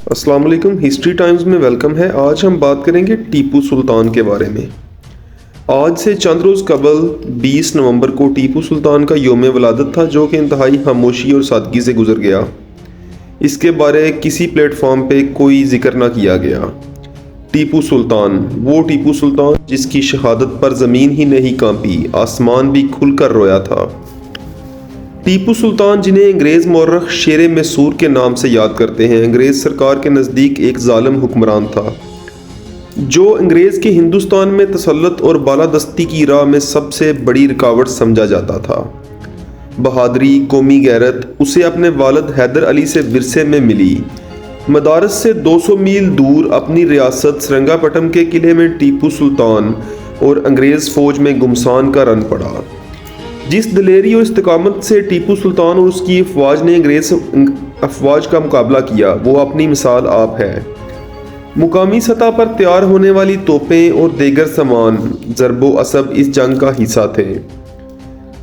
अस्सलाम वालेकुम। History times में वेलकम है। आज हम बात करेंगे टीपू सुल्तान के बारे में। आज से चंद रोज़ कबल 20 नवंबर को टीपू सुल्तान का यौम वलादत था, जो कि इंतहाई खामोशी और सादगी से गुजर गया। इसके बारे किसी प्लेटफॉर्म पे कोई जिक्र ना किया गया। टीपू सुल्तान, वो टीपू सुल्तान जिसकी शहादत पर ज़मीन ही नहीं कांपी, आसमान भी खुलकर रोया था। टीपू सुल्तान, जिन्हें अंग्रेज़ मौरख शेर मैसूर के नाम से याद करते हैं, अंग्रेज़ सरकार के नज़दीक एक जालिम हुक्मरान था, जो अंग्रेज़ के हिंदुस्तान में तसल्लुत और बालादस्ती की राह में सबसे बड़ी रुकावट समझा जाता था। बहादुरी, कौमी गैरत उसे अपने वालिद हैदर अली से विरसे में मिली। मदारस से 200 मील दूर अपनी रियासत श्रंगापट्टम के किले में टीपू सुल्तान और अंग्रेज़ फ़ौज में गुमसान का रन पड़ा। जिस दिलेरी और इस्तिकामत से टीपू सुल्तान और उसकी अफवाज ने अंग्रेज़ अफवाज का मुकाबला किया, वो अपनी मिसाल आप है। मुकामी सतह पर तैयार होने वाली तोपें और दीगर सामान ज़रबो असब इस जंग का हिस्सा थे।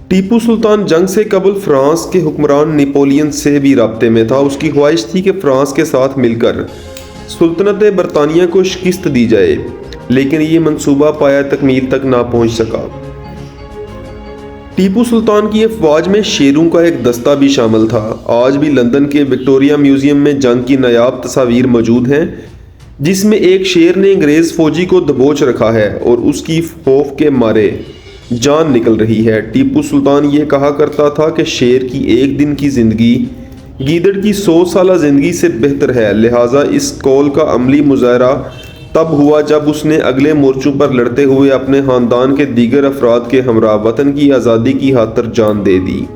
टीपू सुल्तान जंग से कबल फ्रांस के हुक्मरान नेपोलियन से भी राब्ते में था। उसकी ख्वाहिश थी कि फ्रांस के साथ मिलकर सुल्तनत बरतानिया को शिकस्त दी जाए, लेकिन ये मंसूबा पाया तकमील तक ना पहुँच सका। टीपू सुल्तान की अफवाज में शेरों का एक दस्ता भी शामिल था। आज भी लंदन के विक्टोरिया म्यूजियम में जंग की नायाब तस्वीर मौजूद हैं, जिसमें एक शेर ने अंग्रेज़ फौजी को दबोच रखा है और उसकी खौफ के मारे जान निकल रही है। टीपू सुल्तान ये कहा करता था कि शेर की एक दिन की ज़िंदगी गीदड़ की 100 साल ज़िंदगी से बेहतर है। लिहाजा इस कौल का अमली मुजाहरा तब हुआ जब उसने अगले मोर्चों पर लड़ते हुए अपने ख़ानदान के दीगर अफराद के हमरा वतन की आज़ादी की खातिर जान दे दी,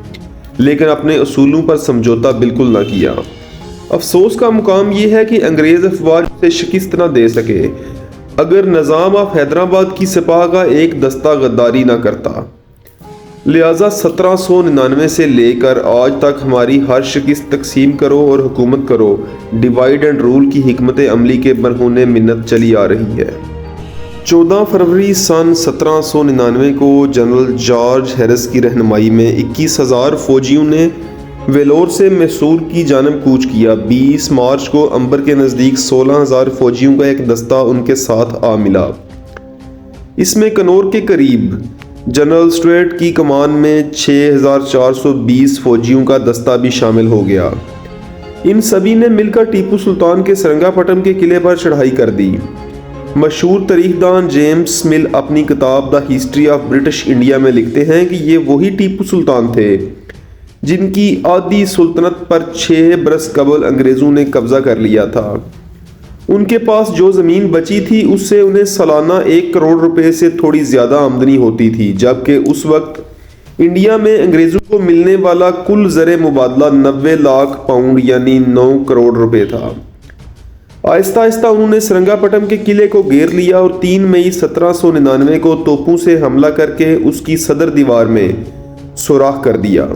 लेकिन अपने असूलों पर समझौता बिल्कुल ना किया। अफसोस का मुकाम यह है कि अंग्रेज़ अफवाज से शिकस्त न दे सके। अगर निज़ाम ऑफ हैदराबाद की सिपाह का एक दस्ता गद्दारी ना करता, लिहाजा 1799 से लेकर आज तक हमारी हर शिकस्त तकसीम करो और हुकूमत करो, डिवाइड एंड रूल की हिकमत अमली के बरहूने मिन्नत चली आ रही है। 14 फरवरी सन 1799 को जनरल जॉर्ज हैरिस की रहनुमाई में 21,000 फौजियों ने वेलोर से मैसूर की जानब कूच किया। 20 मार्च को अंबर के नज़दीक 16,000 फौजियों का एक दस्ता उनके साथ आ मिला। इसमें कनौर के करीब जनरल स्टुअर्ट की कमान में 6,420 फौजियों का दस्ता भी शामिल हो गया। इन सभी ने मिलकर टीपू सुल्तान के श्रंगापट्टम के किले पर चढ़ाई कर दी। मशहूर तारीखदान जेम्स मिल अपनी किताब the history of British India में लिखते हैं कि ये वही टीपू सुल्तान थे जिनकी आधी सुल्तनत पर 6 बरस कबल अंग्रेज़ों ने कब्जा कर लिया था। उनके पास जो ज़मीन बची थी उससे उन्हें सालाना 1 करोड़ रुपए से थोड़ी ज़्यादा आमदनी होती थी, जबकि उस वक्त इंडिया में अंग्रेज़ों को मिलने वाला कुल ज़र मुबादला 90 लाख पाउंड यानी 9 करोड़ रुपए था। आहिस्ता आहिस्ता उन्होंने श्रंगापट्टम के किले को घेर लिया और 3 मई 1799 को तोपों से हमला करके उसकी सदर दीवार में सुराख कर दिया।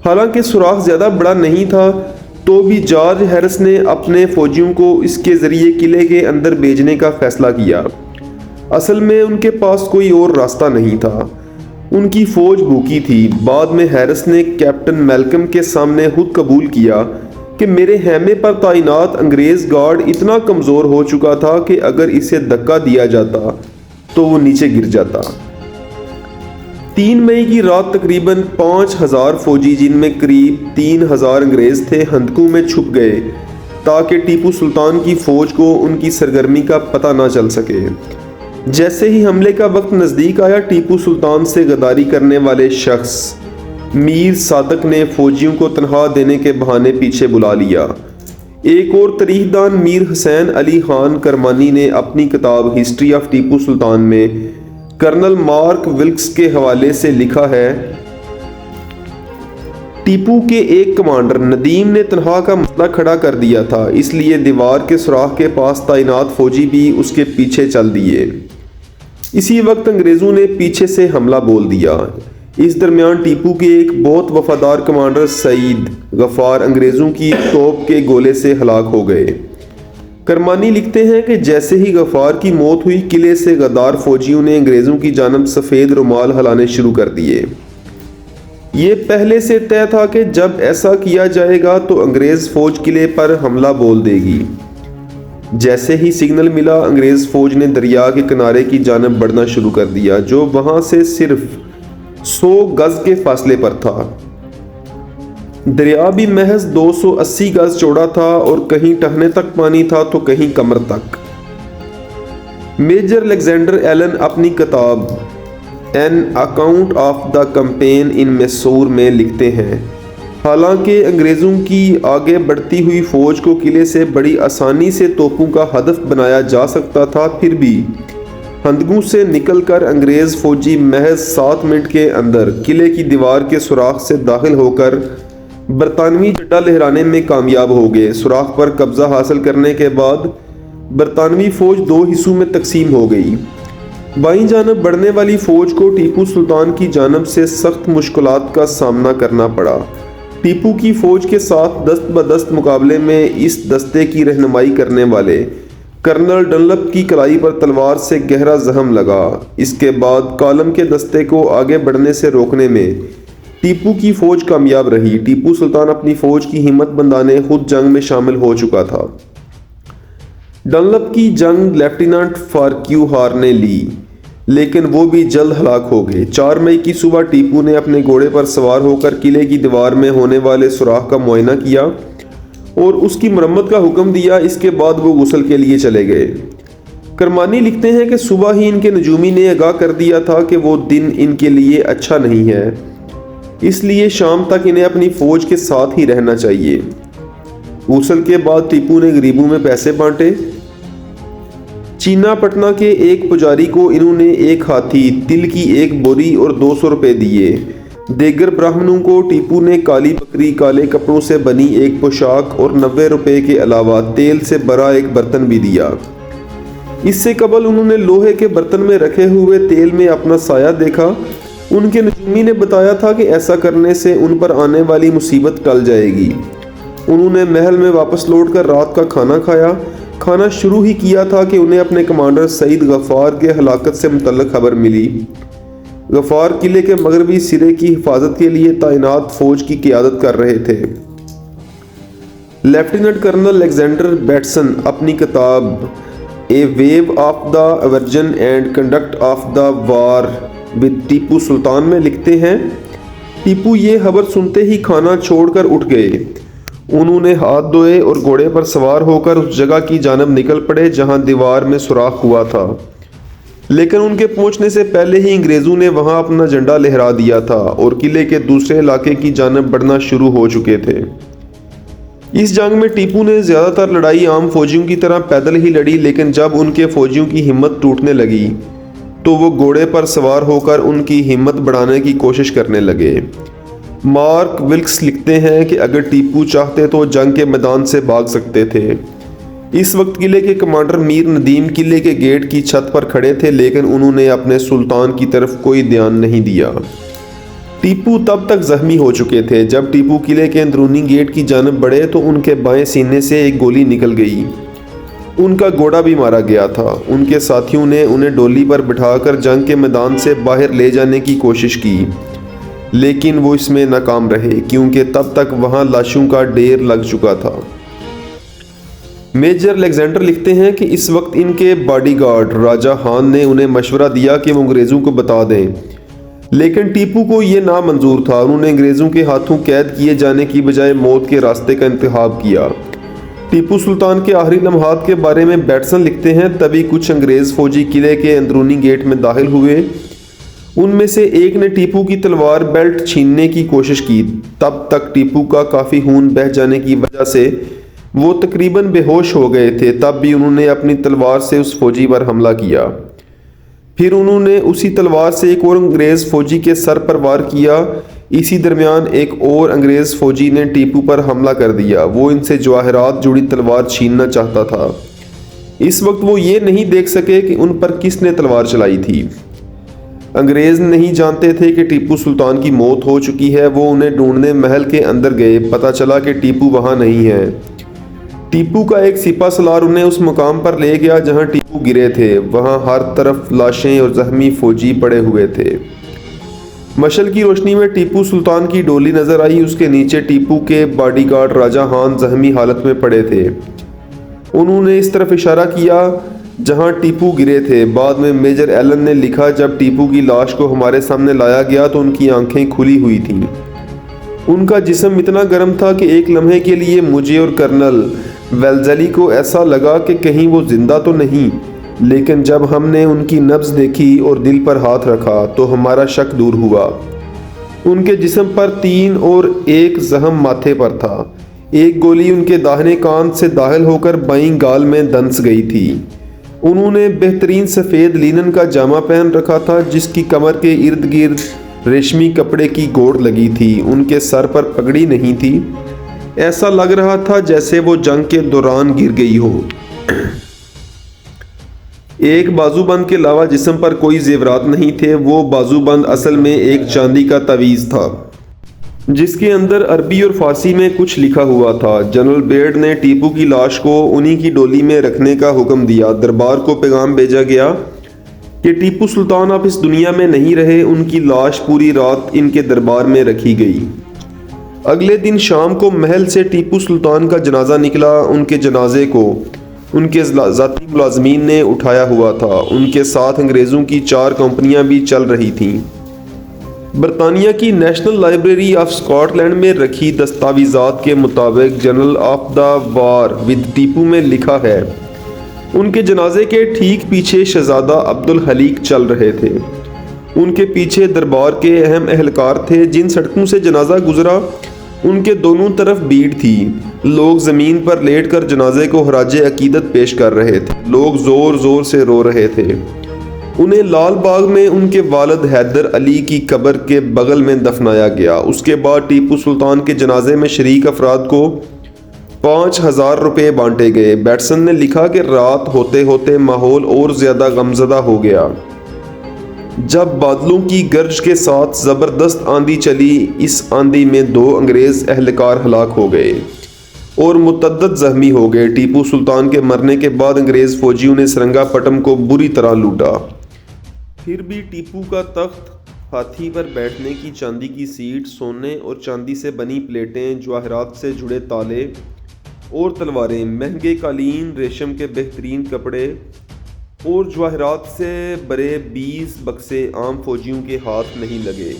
हालांकि सुराख ज़्यादा बड़ा नहीं था, तो भी जॉर्ज हैरिस ने अपने फौजियों को इसके ज़रिए किले के अंदर भेजने का फ़ैसला किया। असल में उनके पास कोई और रास्ता नहीं था, उनकी फ़ौज भूखी थी। बाद में हैरिस ने कैप्टन मैल्कम के सामने खुद कबूल किया कि मेरे हैमे पर तैनात अंग्रेज़ गार्ड इतना कमज़ोर हो चुका था कि अगर इसे धक्का दिया जाता तो वो नीचे गिर जाता। 3 मई की रात तकरीबन 5,000 फौजी, जिनमें करीब 3,000 अंग्रेज़ थे, हंदकों में छुप गए ताकि टीपू सुल्तान की फ़ौज को उनकी सरगर्मी का पता ना चल सके। जैसे ही हमले का वक्त नज़दीक आया, टीपू सुल्तान से गद्दारी करने वाले शख्स मीर सादक ने फ़ौजियों को तनख्वाह देने के बहाने पीछे बुला लिया। एक और तारीखदान मीर हुसैन अली खान करमानी ने अपनी किताब हिस्ट्री ऑफ टीपू सुल्तान में कर्नल मार्क विल्क्स के हवाले से लिखा है, टीपू के एक कमांडर नदीम ने तनख्वाह का मसला खड़ा कर दिया था, इसलिए दीवार के सुराख के पास तैनात फौजी भी उसके पीछे चल दिए। इसी वक्त अंग्रेज़ों ने पीछे से हमला बोल दिया। इस दरमियान टीपू के एक बहुत वफादार कमांडर सईद गफ़ार अंग्रेज़ों की तोप के गोले से हलाक हो गए। करमानी लिखते हैं कि जैसे ही गफ़ार की मौत हुई, किले से गद्दार फौजियों ने अंग्रेज़ों की जानब सफ़ेद रुमाल हलाने शुरू कर दिए। ये पहले से तय था कि जब ऐसा किया जाएगा तो अंग्रेज़ फ़ौज किले पर हमला बोल देगी। जैसे ही सिग्नल मिला, अंग्रेज फौज ने दरिया के किनारे की जानब बढ़ना शुरू कर दिया, जो वहां से सिर्फ 100 गज के फासले पर था। दरिया भी महज 280 गज चौड़ा था और कहीं टहने तक पानी था तो कहीं कमर तक। मेजर अलेक्जेंडर एलन अपनी किताब an account of the campaign in Mysore में लिखते हैं, हालांकि अंग्रेज़ों की आगे बढ़ती हुई फौज को किले से बड़ी आसानी से तोपों का हदफ बनाया जा सकता था, फिर भी हंदगों से निकलकर अंग्रेज़ फौजी महज 7 मिनट के अंदर किले की दीवार के सुराख से दाखिल होकर बरतानवी झंडा लहराने में कामयाब हो गए। सुराख पर कब्जा हासिल करने के बाद बरतानवी फौज 2 हिस्सों में तकसीम हो गई। बाईं जानब बढ़ने वाली फौज को टीपू सुल्तान की जानब से सख्त मुश्किलात का सामना करना पड़ा। टीपू की फौज के साथ दस्त बदस्त मुकाबले में इस दस्ते की रहनुमाई करने वाले कर्नल डनलप की कलाई पर तलवार से गहरा जख्म लगा। इसके बाद कॉलम के दस्ते को आगे बढ़ने से रोकने में टीपू की फौज कामयाब रही। टीपू सुल्तान अपनी फौज की हिम्मत बंधाने खुद जंग में शामिल हो चुका था। डनलप की जंग लेफ्टिनेंट फारक्यूहार ने ली, लेकिन वो भी जल्द हलाक हो गए। 4 मई की सुबह टीपू ने अपने घोड़े पर सवार होकर किले की दीवार में होने वाले सुराख का मुआयना किया और उसकी मरम्मत का हुक्म दिया। इसके बाद वो गुस्ल के लिए चले गए। करमानी लिखते हैं कि सुबह ही इनके नजूमी ने आगाह कर दिया था कि वो दिन इनके लिए अच्छा नहीं है, इसलिए शाम तक इन्हें अपनी फौज के साथ ही रहना चाहिए। गुस्ल के बाद टीपू ने गरीबों में पैसे बांटे। चीना पटना के एक पुजारी को इन्होंने 1 हाथी, तिल की 1 बोरी और 200 रुपये दिए। देगर ब्राह्मणों को टीपू ने काली बकरी, काले कपड़ों से बनी 1 पोशाक और 90 रुपये के अलावा तेल से भरा 1 बर्तन भी दिया। इससे कबल उन्होंने लोहे के बर्तन में रखे हुए तेल में अपना साया देखा। उनके नजूमी ने बताया था कि ऐसा करने से उन पर आने वाली मुसीबत टल जाएगी। उन्होंने महल में वापस लौटकर रात का खाना खाया। खाना शुरू ही किया था कि उन्हें अपने कमांडर सईद गफ्फार के हलाकत से मुतल्लिक खबर मिली। गफ्फार किले के मगरबी सिरे की हिफाजत के लिए तैनात फौज की क़ियादत कर रहे थे। लेफ्टिनेंट कर्नल अलेक्जेंडर बैटसन अपनी किताब a wave of the aversion and conduct of the war with Tipu Sultan में लिखते हैं, टीपू ये खबर सुनते ही खाना छोड़कर उठ गए। उन्होंने हाथ धोए और घोड़े पर सवार होकर उस जगह की जानब निकल पड़े जहां दीवार में सुराख हुआ था, लेकिन उनके पहुंचने से पहले ही अंग्रेज़ों ने वहां अपना झंडा लहरा दिया था और किले के दूसरे इलाके की जानब बढ़ना शुरू हो चुके थे। इस जंग में टीपू ने ज़्यादातर लड़ाई आम फौजियों की तरह पैदल ही लड़ी, लेकिन जब उनके फौजियों की हिम्मत टूटने लगी तो वो घोड़े पर सवार होकर उनकी हिम्मत बढ़ाने की कोशिश करने लगे। मार्क विल्क्स लिखते हैं कि अगर टीपू चाहते तो जंग के मैदान से भाग सकते थे। इस वक्त किले के कमांडर मीर नदीम किले के गेट की छत पर खड़े थे, लेकिन उन्होंने अपने सुल्तान की तरफ कोई ध्यान नहीं दिया। टीपू तब तक जख्मी हो चुके थे। जब टीपू किले के अंदरूनी गेट की जानब बढ़े तो उनके बाएं सीने से एक गोली निकल गई। उनका घोड़ा भी मारा गया था। उनके साथियों ने उन्हें डोली पर बिठाकर जंग के मैदान से बाहर ले जाने की कोशिश की, लेकिन वो इसमें नाकाम रहे क्योंकि तब तक वहां लाशों का ढेर लग चुका था। मेजर अलेक्जेंडर लिखते हैं कि इस वक्त इनके बॉडीगार्ड राजा हान ने उन्हें मशवरा दिया कि वो अंग्रेज़ों को बता दें, लेकिन टीपू को ये नामंजूर था। उन्होंने अंग्रेज़ों के हाथों कैद किए जाने की बजाय मौत के रास्ते का इंतखाब किया। टीपू सुल्तान के आखिरी लम्हात के बारे में बैटसन लिखते हैं, तभी कुछ अंग्रेज़ फौजी किले के अंदरूनी गेट में दाखिल हुए। उनमें से एक ने टीपू की तलवार बेल्ट छीनने की कोशिश की। तब तक टीपू का काफ़ी खून बह जाने की वजह से वो तकरीबन बेहोश हो गए थे। तब भी उन्होंने अपनी तलवार से उस फौजी पर हमला किया। फिर उन्होंने उसी तलवार से एक और अंग्रेज़ फौजी के सर पर वार किया। इसी दरमियान एक और अंग्रेज़ फौजी ने टीपू पर हमला कर दिया। वो इनसे जवाहरात जुड़ी तलवार छीनना चाहता था। इस वक्त वो ये नहीं देख सके कि उन पर किसने तलवार चलाई थी। अंग्रेज़ नहीं जानते थे कि टीपू सुल्तान की मौत हो चुकी है। वो उन्हें ढूंढने महल के अंदर गए। पता चला कि टीपू वहाँ नहीं है। टीपू का एक सिपा सलार उन्हें उस मुकाम पर ले गया जहाँ टीपू गिरे थे। वहाँ हर तरफ लाशें और जख्मी फौजी पड़े हुए थे। मशल की रोशनी में टीपू सुल्तान की डोली नजर आई। उसके नीचे टीपू के बॉडीगार्ड राजा हान जख्मी हालत में पड़े थे। उन्होंने इस तरफ इशारा किया जहां टीपू गिरे थे। बाद में मेजर एलन ने लिखा, जब टीपू की लाश को हमारे सामने लाया गया तो उनकी आंखें खुली हुई थीं। उनका जिस्म इतना गर्म था कि एक लम्हे के लिए मुझे और कर्नल वेल्जेली को ऐसा लगा कि कहीं वो जिंदा तो नहीं, लेकिन जब हमने उनकी नब्ज देखी और दिल पर हाथ रखा तो हमारा शक दूर हुआ। उनके जिस्म पर 3 और 1 जख्म माथे पर था। एक गोली उनके दाहिने कान से दाखिल होकर बाईं गाल में दंस गई थी। उन्होंने बेहतरीन सफ़ेद लिनन का जामा पहन रखा था जिसकी कमर के इर्द गिर्द रेशमी कपड़े की गोड़ लगी थी। उनके सर पर पगड़ी नहीं थी। ऐसा लग रहा था जैसे वो जंग के दौरान गिर गई हो। एक बाजूबंद के अलावा जिस्म पर कोई जेवरात नहीं थे। वो बाजूबंद असल में एक चांदी का तवीज़ था जिसके अंदर अरबी और फारसी में कुछ लिखा हुआ था। जनरल बेड ने टीपू की लाश को उन्हीं की डोली में रखने का हुक्म दिया। दरबार को पैगाम भेजा गया कि टीपू सुल्तान अब इस दुनिया में नहीं रहे। उनकी लाश पूरी रात इनके दरबार में रखी गई। अगले दिन शाम को महल से टीपू सुल्तान का जनाजा निकला। उनके जनाजे को उनके ज़ाती मुलाजमीन ने उठाया हुआ था। उनके साथ अंग्रेज़ों की 4 कंपनियां भी चल रही थीं। बरतानिया की नेशनल लाइब्रेरी ऑफ स्कॉटलैंड में रखी दस्तावेज़ात के मुताबिक general of the war with Tipu में लिखा है, उनके जनाजे के ठीक पीछे शहजादा अब्दुल हलीक चल रहे थे। उनके पीछे दरबार के अहम एहलकार थे। जिन सड़कों से जनाजा गुजरा उनके दोनों तरफ भीड़ थी। लोग ज़मीन पर लेटकर जनाजे को खराजे अकीदत पेश कर रहे थे। लोग ज़ोर ज़ोर से रो रहे थे। उन्हें लाल बाग में उनके वालिद हैदर अली की कब्र के बगल में दफनाया गया। उसके बाद टीपू सुल्तान के जनाजे में शरीक अफराद को 5000 रुपये बांटे गए। बैटसन ने लिखा कि रात होते होते माहौल और ज़्यादा गमज़दा हो गया। जब बादलों की गर्ज के साथ ज़बरदस्त आंधी चली, इस आंधी में 2 अंग्रेज़ एहलकार हलाक हो गए और मुतअद्दिद ज़ख्मी हो गए। टीपू सुल्तान के मरने के बाद अंग्रेज़ फौजियों ने सेरिंगापटम को बुरी तरह लूटा। फिर भी टीपू का तख्त, हाथी पर बैठने की चांदी की सीट, सोने और चांदी से बनी प्लेटें, जवाहरात से जुड़े ताले और तलवारें, महंगे कालीन, रेशम के बेहतरीन कपड़े और जवाहरात से भरे 20 बक्से आम फौजियों के हाथ नहीं लगे।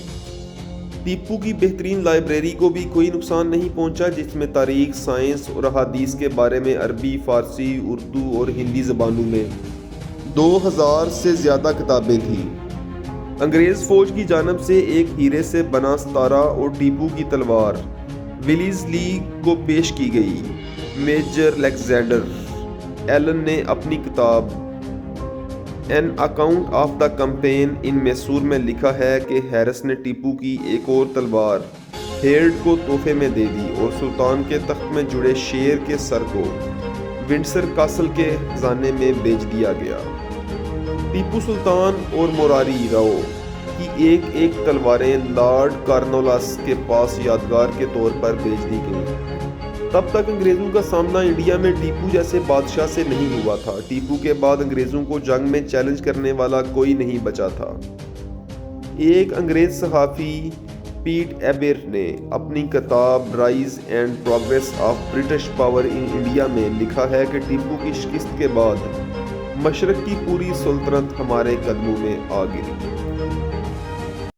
टीपू की बेहतरीन लाइब्रेरी को भी कोई नुकसान नहीं पहुंचा, जिसमें तारीख, साइंस और अहादीस के बारे में अरबी, फारसी, उर्दू और हिंदी ज़बानों में 2000 से ज़्यादा किताबें थीं। अंग्रेज़ फ़ौज की जानब से एक हीरे से बना सितारा और टीपू की तलवार विलीज ली को पेश की गई। मेजर अलेक्जेंडर एलन ने अपनी किताब an account of the campaign in Mysore में लिखा है कि हैरिस ने टीपू की एक और तलवार हेर्ड को तोहफे में दे दी और सुल्तान के तख्त में जुड़े शेर के सर को विंडसर कासल के खजाने में बेच दिया गया। टीपू सुल्तान और मोरारी राव की एक एक तलवारें लॉर्ड कॉर्नवालिस के पास यादगार के तौर पर भेज दी गईं। तब तक अंग्रेज़ों का सामना इंडिया में टीपू जैसे बादशाह से नहीं हुआ था। टीपू के बाद अंग्रेज़ों को जंग में चैलेंज करने वाला कोई नहीं बचा था। एक अंग्रेज़ सहाफ़ी पीट एबिर ने अपनी किताब rise and progress of British power in India में लिखा है कि टीपू की शिकस्त के बाद मशरक़ की पूरी सुल्तनत हमारे कदमों में आ गिरी।